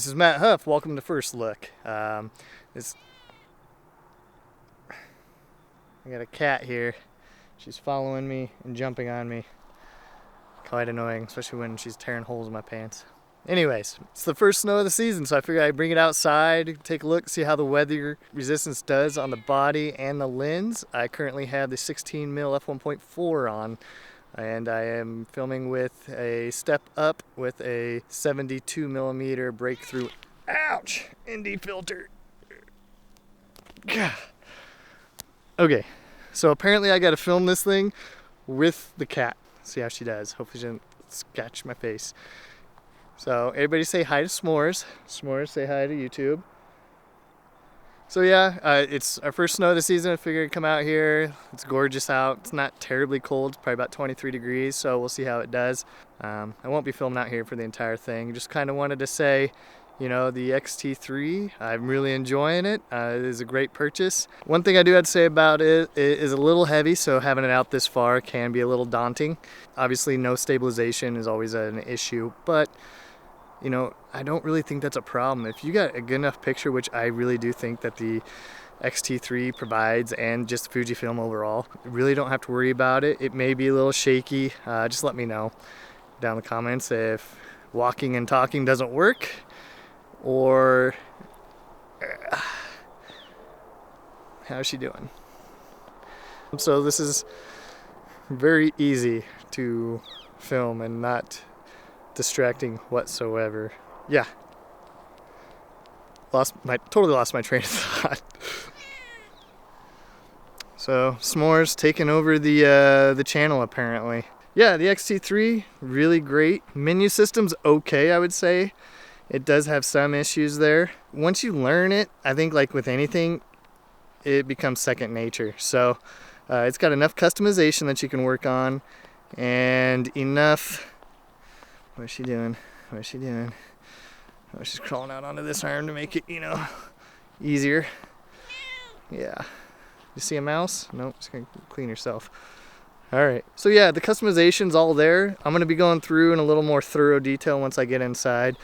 This is Matt Huff. Welcome to First Look. I got a cat here. She's following me and jumping on me. Quite annoying, especially when she's tearing holes in my pants. Anyways, it's the first snow of the season, so I figured I'd bring it outside, take a look, see how the weather resistance does on the body and the lens. I currently have the 16mm f1.4 on, and I am filming with a step up with a 72mm breakthrough, ouch, ND filter. Okay, so apparently I gotta film this thing with the cat. See how she does. Hopefully she doesn't scratch my face. So everybody say hi to Smores. S'mores, say hi to YouTube. So yeah, it's our first snow of the season. I figured I'd come out here. It's gorgeous out. It's not terribly cold. It's probably about 23 degrees, so we'll see how it does. I won't be filming out here for the entire thing. Just kind of wanted to say, you know, the X-T3, I'm really enjoying it. It is a great purchase. One thing I do have to say about it is a little heavy, so having it out this far can be a little daunting. Obviously, no stabilization is always an issue, but you know, I don't really think that's a problem. If you got a good enough picture, which I really do think that the X-T3 provides, and just Fujifilm overall, you really don't have to worry about it. It may be a little shaky. Just let me know down in the comments if walking and talking doesn't work, or how's she doing? So this is very easy to film and not distracting whatsoever. Yeah, totally lost my train of thought. So S'mores taking over the channel apparently. Yeah, the X-T3 really great. Menu system's okay, I would say. It does have some issues there. Once you learn it, I think like with anything, it becomes second nature. So it's got enough customization that you can work on, and enough. What's she doing? What's she doing? Oh, she's crawling out onto this arm to make it, you know, easier. Yeah. You see a mouse? Nope, just gonna clean herself. All right. So yeah, the customization's all there. I'm gonna be going through in a little more thorough detail once I get inside,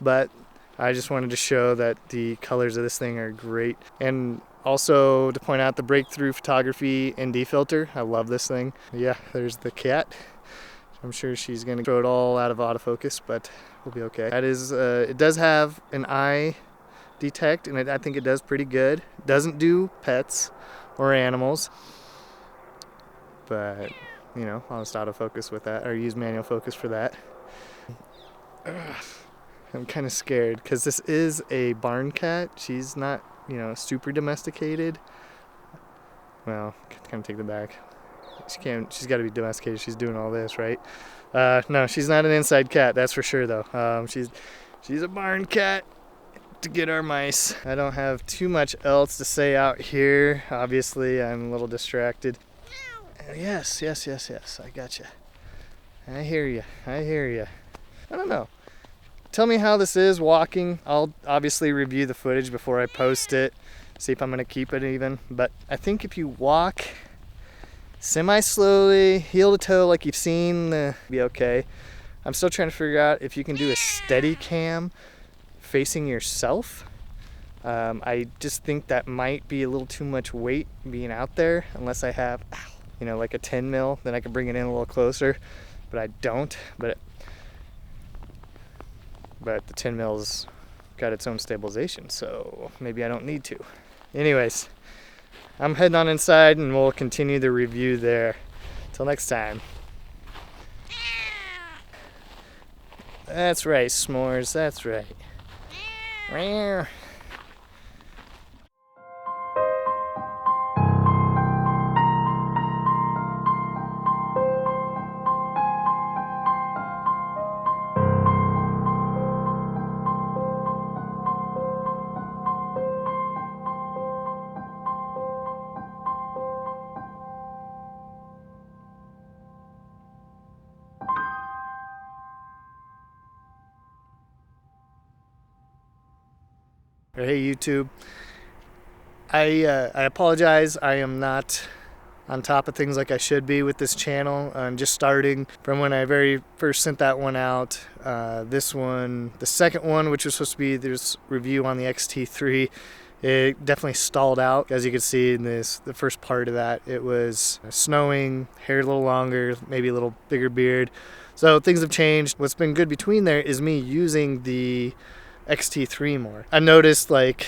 but I just wanted to show that the colors of this thing are great. And also to point out the breakthrough photography ND filter. I love this thing. Yeah, there's the cat. I'm sure she's gonna throw it all out of autofocus, but we'll be okay. That is, it does have an eye detect, and I think it does pretty good. It doesn't do pets or animals, but you know, I'll just autofocus with that, or use manual focus for that. I'm kind of scared because this is a barn cat. She's not, you know, super domesticated. Well, kind of take the back. She's got to be domesticated. She's doing all this, right? No, she's not an inside cat, that's for sure though. She's a barn cat to get our mice. I don't have too much else to say out here. Obviously, I'm a little distracted. Yes, I gotcha. I hear you. I don't know. Tell me how this is walking. I'll obviously review the footage before I post it, see if I'm gonna keep it even. But I think if you walk semi-slowly, heel to toe like you've seen, be okay. I'm still trying to figure out if you can do a steady cam facing yourself. I just think that might be a little too much weight being out there, unless I have, you know, like a 10 mil, then I can bring it in a little closer, but I don't. But the 10 mil's got its own stabilization, so maybe I don't need to. Anyways, I'm heading on inside and we'll continue the review there. Till next time. That's right, S'mores, that's right. Hey YouTube, I apologize. I am not on top of things like I should be with this channel. Just starting from when I very first sent that one out. This one, the second one, which was supposed to be this review on the X-T3, it definitely stalled out. As you can see in the first part of that, it was snowing, hair a little longer, maybe a little bigger beard. So things have changed. What's been good between there is me using the X-T3 more. I noticed like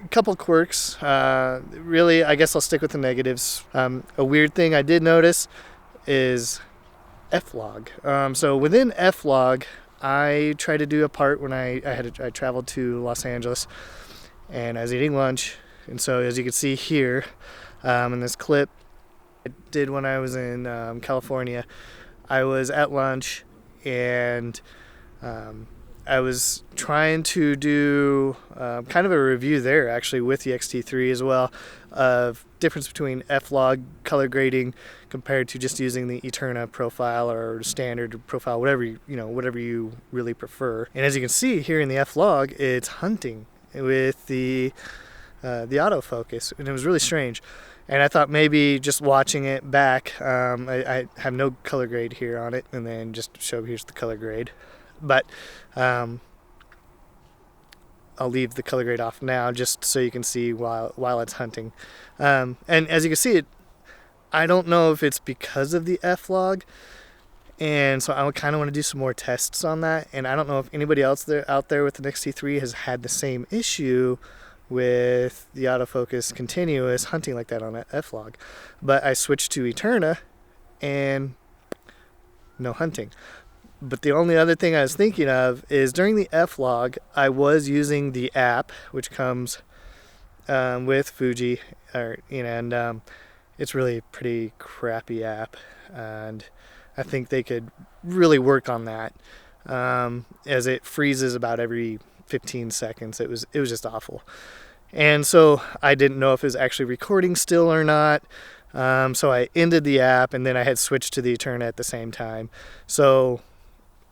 a couple quirks. Really, I guess I'll stick with the negatives. A weird thing I did notice is F-log. So within F-log, I tried to do a part when I traveled to Los Angeles and I was eating lunch. And so as you can see here in this clip I did when I was in California, I was at lunch and I was trying to do kind of a review there actually with the X-T3 as well of difference between F-log color grading compared to just using the Eterna profile or standard profile, whatever you really prefer. And as you can see here in the F-log, it's hunting with the autofocus, and it was really strange. And I thought maybe just watching it back, I have no color grade here on it, and then just show here's the color grade. But I'll leave the color grade off now just so you can see while it's hunting. And as you can see, I don't know if it's because of the F-log, and so I kind of want to do some more tests on that. And I don't know if anybody else out there with the X-T3 has had the same issue with the autofocus continuous hunting like that on an F-log. But I switched to Eterna and no hunting. But the only other thing I was thinking of is during the F-log, I was using the app, which comes with Fuji, and it's really a pretty crappy app, and I think they could really work on that, as it freezes about every 15 seconds. It was just awful. And so I didn't know if it was actually recording still or not. So I ended the app, and then I had switched to the Eterna at the same time. So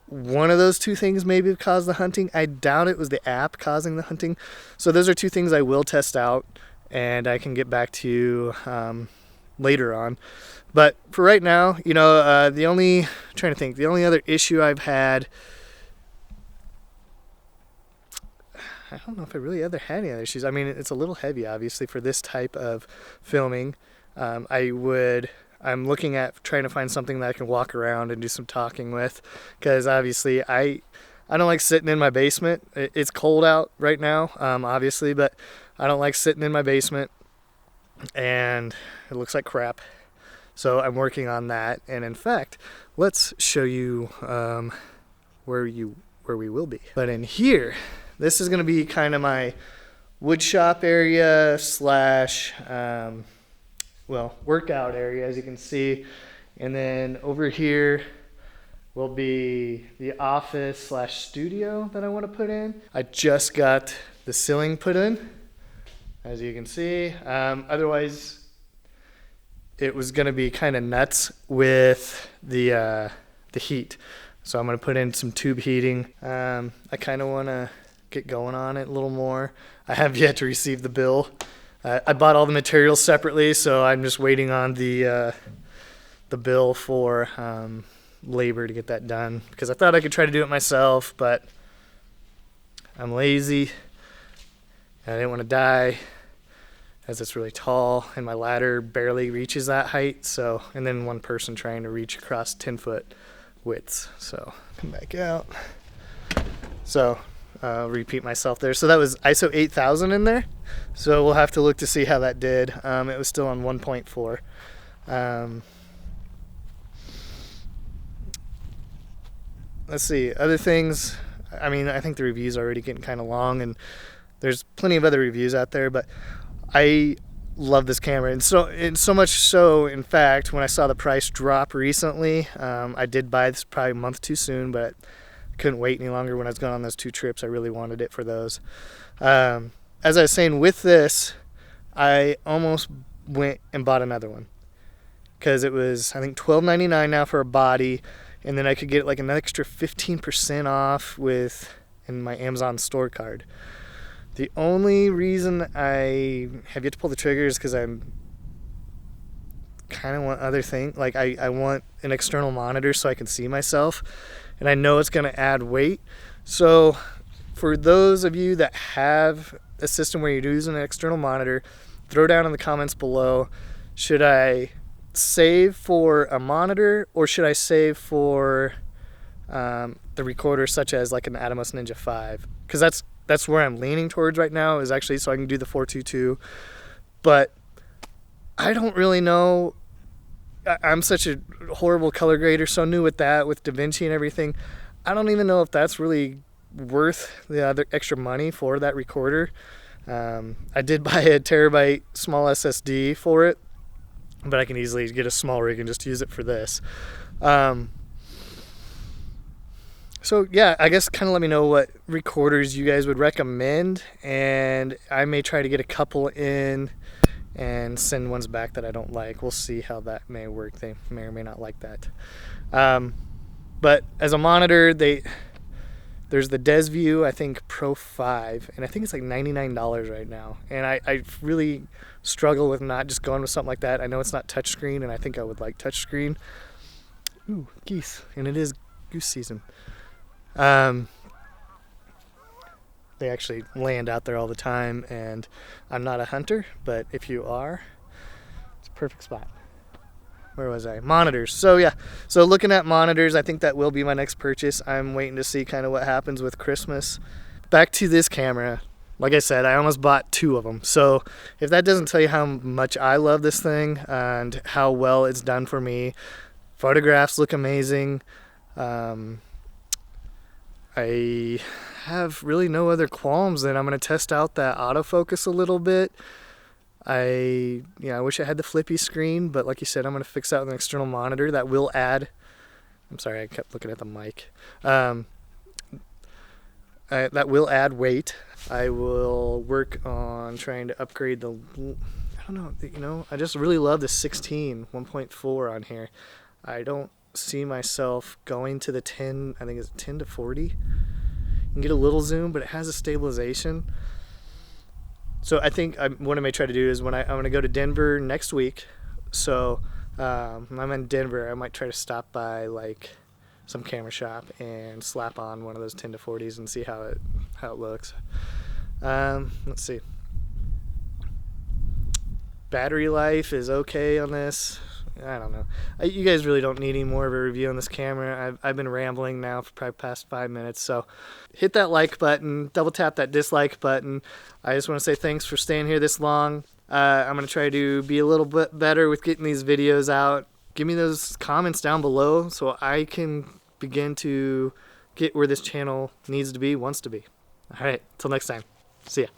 one of those two things maybe have caused the hunting. I doubt it was the app causing the hunting. So those are two things I will test out, and I can get back to you later on. But for right now, the only other issue I've had, I don't know if I really ever had any other issues. I mean, it's a little heavy, obviously, for this type of filming. I'm looking at trying to find something that I can walk around and do some talking with, because obviously I don't like sitting in my basement. It's cold out right now, obviously, but I don't like sitting in my basement, and it looks like crap. So I'm working on that, and in fact, let's show you where we will be. But in here, this is going to be kind of my wood shop area slash workout area, as you can see. And then over here will be the office slash studio that I want to put in. I just got the ceiling put in, as you can see. Otherwise, it was going to be kind of nuts with the heat. So I'm going to put in some tube heating. I kind of want to get going on it a little more. I have yet to receive the bill. I bought all the materials separately, so I'm just waiting on the bill for labor to get that done, because I thought I could try to do it myself, but I'm lazy and I didn't want to die, as it's really tall and my ladder barely reaches that height. So, and then one person trying to reach across 10-foot widths. So come back out. So repeat myself there. So that was ISO 8000 in there. So we'll have to look to see how that did. It was still on 1.4. Let's see, other things. I mean, I think the review's already getting kind of long, and there's plenty of other reviews out there, but I love this camera. And so much so, in fact, when I saw the price drop recently, I did buy this probably a month too soon, but I couldn't wait any longer when I was going on those 2 trips. I really wanted it for those. As I was saying, with this, I almost went and bought another one, because it was, I think, $12.99 now for a body, and then I could get like an extra 15% off in my Amazon store card. The only reason I have yet to pull the trigger is because I'm kind of want other things. Like I want an external monitor so I can see myself, and I know it's going to add weight. So for those of you that have a system where you're using an external monitor, throw down in the comments below, should I save for a monitor or should I save for the recorder, such as like an Atomos Ninja 5? Because that's where I'm leaning towards right now, is actually so I can do the 422. But I don't really know. I'm such a horrible color grader, so new with that, with DaVinci and everything. I don't even know if that's really worth the other extra money for that recorder. I did buy a terabyte small SSD for it, but I can easily get a small rig and just use it for this. So yeah, I guess kind of let me know what recorders you guys would recommend, and I may try to get a couple in and send ones back that I don't like. We'll see how that may work. They may or may not like that. But as a monitor, there's the DesView, I think Pro 5, and I think it's like $99 right now. And I really struggle with not just going with something like that. I know it's not touchscreen, and I think I would like touchscreen. Ooh, geese, and it is goose season. They actually land out there all the time, and I'm not a hunter, but if you are, it's a perfect spot. Where was I? Monitors. So yeah, so looking at monitors, I think that will be my next purchase. I'm waiting to see kind of what happens with Christmas. Back to this camera. Like I said, I almost bought 2 of them. So if that doesn't tell you how much I love this thing and how well it's done for me, photographs look amazing. I have really no other qualms. Then I'm going to test out that autofocus a little bit. I wish I had the flippy screen, but like you said, I'm going to fix that with an external monitor that will add. I'm sorry, I kept looking at the mic. That will add weight. I will work on trying to upgrade the. I don't know. I just really love the 16 1.4 on here. I don't see myself going to the 10. I think it's 10 to 40. You can get a little zoom, but it has a stabilization. So I think what I may try to do is I'm going to go to Denver next week. So when I'm in Denver, I might try to stop by like some camera shop and slap on one of those 10 to 40s and see how it looks. Let's see. Battery life is okay on this. I don't know. You guys really don't need any more of a review on this camera. I've been rambling now for probably past 5 minutes. So hit that like button, double tap that dislike button. I just want to say thanks for staying here this long. I'm going to try to be a little bit better with getting these videos out. Give me those comments down below so I can begin to get where this channel needs to be, wants to be. All right, till next time. See ya.